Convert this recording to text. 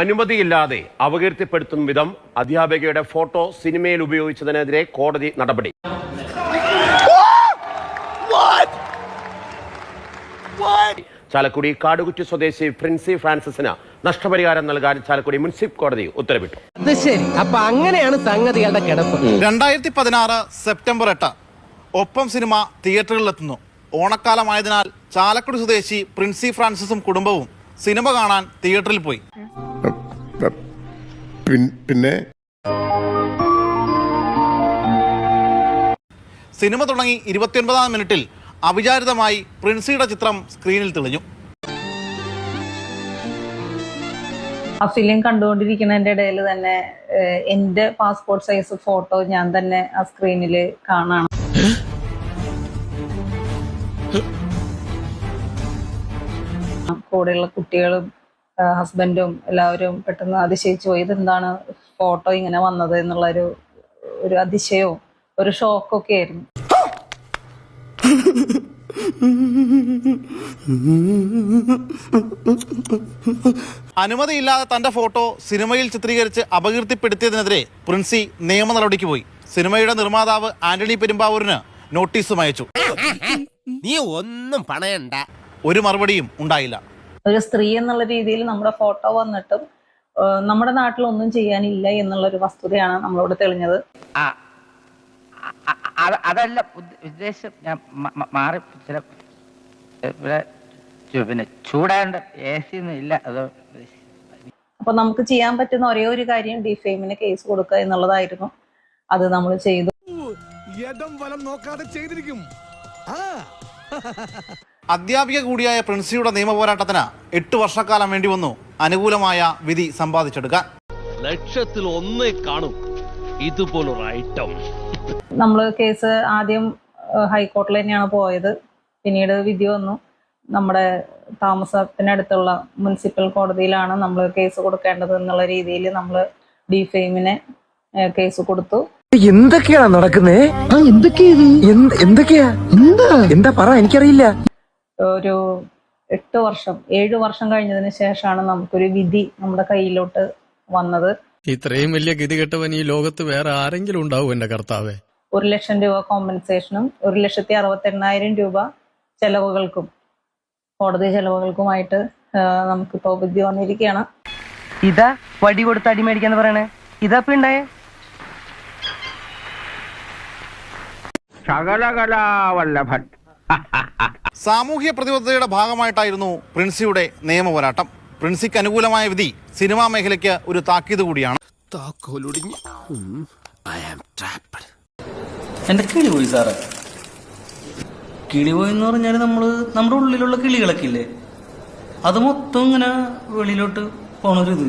അനുമതിയില്ലാതെ അപകീർത്തിപ്പെടുത്തും വിധം അധ്യാപികയുടെ ഫോട്ടോ സിനിമയിൽ ഉപയോഗിച്ചതിനെതിരെ കോടതി നടപടി. ചാലക്കുടി കാടുകുറ്റി സ്വദേശി പ്രിൻസി ഫ്രാൻസിസിന് നഷ്ടപരിഹാരം നൽകാൻ ചാലക്കുടി മുനിസിപ്പൽ കോടതി ഉത്തരവിട്ടു. ശരി, അപ്പൊ അങ്ങനെയാണ് സംഗതികളുടെ കിടപ്പ്. 2016 സെപ്റ്റംബർ 8 ഒപ്പം സിനിമ തിയേറ്ററുകളിലെത്തുന്നു. ഓണക്കാലമായതിനാൽ ചാലക്കുടി സ്വദേശി പ്രിൻസി ഫ്രാൻസിസും കുടുംബവും സിനിമ കാണാൻ തിയേറ്ററിൽ പോയി. പിന്നെ സിനിമ തുടങ്ങി 29-ാം മിനിറ്റിൽ അവിചാരിതമായി പ്രിൻസിയുടെ ചിത്രം സ്ക്രീനിൽ തെളിഞ്ഞു. ആ ഫിലിം കണ്ടുകൊണ്ടിരിക്കുന്നതിന്റെ ഇടയിൽ തന്നെ എന്റെ പാസ്പോർട്ട് സൈസ് ഫോട്ടോ ഞാൻ തന്നെ ആ സ്ക്രീനിൽ കാണാണ്. കൂടെയുള്ള കുട്ടികളും ഹസ്ബൻഡും എല്ലാവരും പെട്ടെന്ന് അതിശയിച്ചു പോയി. ഇതെന്താണ് ഫോട്ടോ ഇങ്ങനെ വന്നത് എന്നുള്ള ഒരു അതിശയവും ഒരു ഷോക്കൊക്കെ ആയിരുന്നു. അനുമതിയില്ലാതെ തന്റെ ഫോട്ടോ സിനിമയിൽ ചിത്രീകരിച്ച് അപകീർത്തിപ്പെടുത്തിയതിനെതിരെ പ്രിൻസി നിയമ നടപടിക്ക് പോയി. സിനിമയുടെ നിർമ്മാതാവ് ആന്റണി പെരുമ്പാവൂരിന് നോട്ടീസും അയച്ചു. നീ ഒന്നും പണയണ്ട. ഒരു മറുപടിയും ഉണ്ടായില്ല. ഒരു സ്ത്രീ എന്നുള്ള രീതിയിൽ നമ്മുടെ ഫോട്ടോ വന്നിട്ടും നമ്മുടെ നാട്ടിൽ ഒന്നും ചെയ്യാനില്ല എന്നുള്ളൊരു വസ്തുതയാണ് നമ്മളോട് തെളിഞ്ഞത്. അതല്ല ഉദ്ദേശം, ഞാൻ മാറി ചില പിന്നെ ചൂടാണ്ട് AC ഒന്നും ഇല്ല. അപ്പൊ നമുക്ക് ചെയ്യാൻ പറ്റുന്ന ഒരേ ഒരു കാര്യം ഡിഫെയിമിന് കേസ് കൊടുക്കുക എന്നുള്ളതായിരുന്നു. അത് നമ്മൾ ചെയ്തു. അധ്യാപിക കൂടിയായ പ്രിൻസിയുടെ നിയമ പോരാട്ടത്തിന് 8 വർഷക്കാലം വേണ്ടി വന്നു അനുകൂലമായ വിധി സമ്പാദിച്ചെടുക്കാൻ. ലക്ഷത്തിൽ ഒന്നേ കാണും ഇതുപോലൊരു ഐറ്റം. നമ്മൾ കേസ് ആദ്യം ഹൈക്കോടതിയിൽ തന്നെയാണ് പോയത്. പിന്നീട് വിധി വന്നു. നമ്മുടെ താമസത്തിനടുത്തുള്ള മുനിസിപ്പൽ കോടതിയിലാണ് നമ്മൾ കേസ് കൊടുക്കേണ്ടത് എന്നുള്ള രീതിയിൽ നമ്മൾ ഡിഫെയിമിന് കേസ് കൊടുത്തു. എന്തൊക്കെയാണ് നടക്കുന്നേ? എന്തൊക്കെയാ എന്താ പറ, എനിക്കറിയില്ല. ഒരു 7 വർഷം കഴിഞ്ഞതിന് ശേഷമാണ് നമുക്കൊരു വിധി നമ്മുടെ കയ്യിലോട്ട് വന്നത്. ഇത്രയും വലിയ ഗതികെട്ടവൻ ഈ ലോകത്ത് വേറെ ആരെങ്കിലും ഉണ്ടാവും എന്റെ കർത്താവേ. 1 ലക്ഷം രൂപ കോമ്പൻസേഷനും 1,68,000 രൂപ ചെലവുകൾക്കും, കോടതി ചെലവുകൾക്കുമായിട്ട് നമുക്കിപ്പോ വിധി വന്നിരിക്കുകയാണ്. ഇതാ വടി കൊടുത്ത് അടി മേടിക്കാന്ന് പറയണേ. ഇതാ ഉണ്ടായേ ശകലകലാവല്ലഭൻ. സാമൂഹ്യ പ്രതിബദ്ധതയുടെ ഭാഗമായിട്ടായിരുന്നു പ്രിൻസിയുടെ നിയമ പോരാട്ടം. പ്രിൻസിക്ക് അനുകൂലമായ വിധി സിനിമാ മേഖലയ്ക്ക് ഒരു താക്കീത് കൂടിയാണ്. എന്റെ കിളി പോയി സാറേ. കിളി പോയെന്ന് പറഞ്ഞാല് നമ്മുടെ ഉള്ളിലുള്ള കിളികളൊക്കെ ഇല്ലേ, അത് മൊത്തം ഇങ്ങനെ വെളിയിലോട്ട് പോണൊരിത്.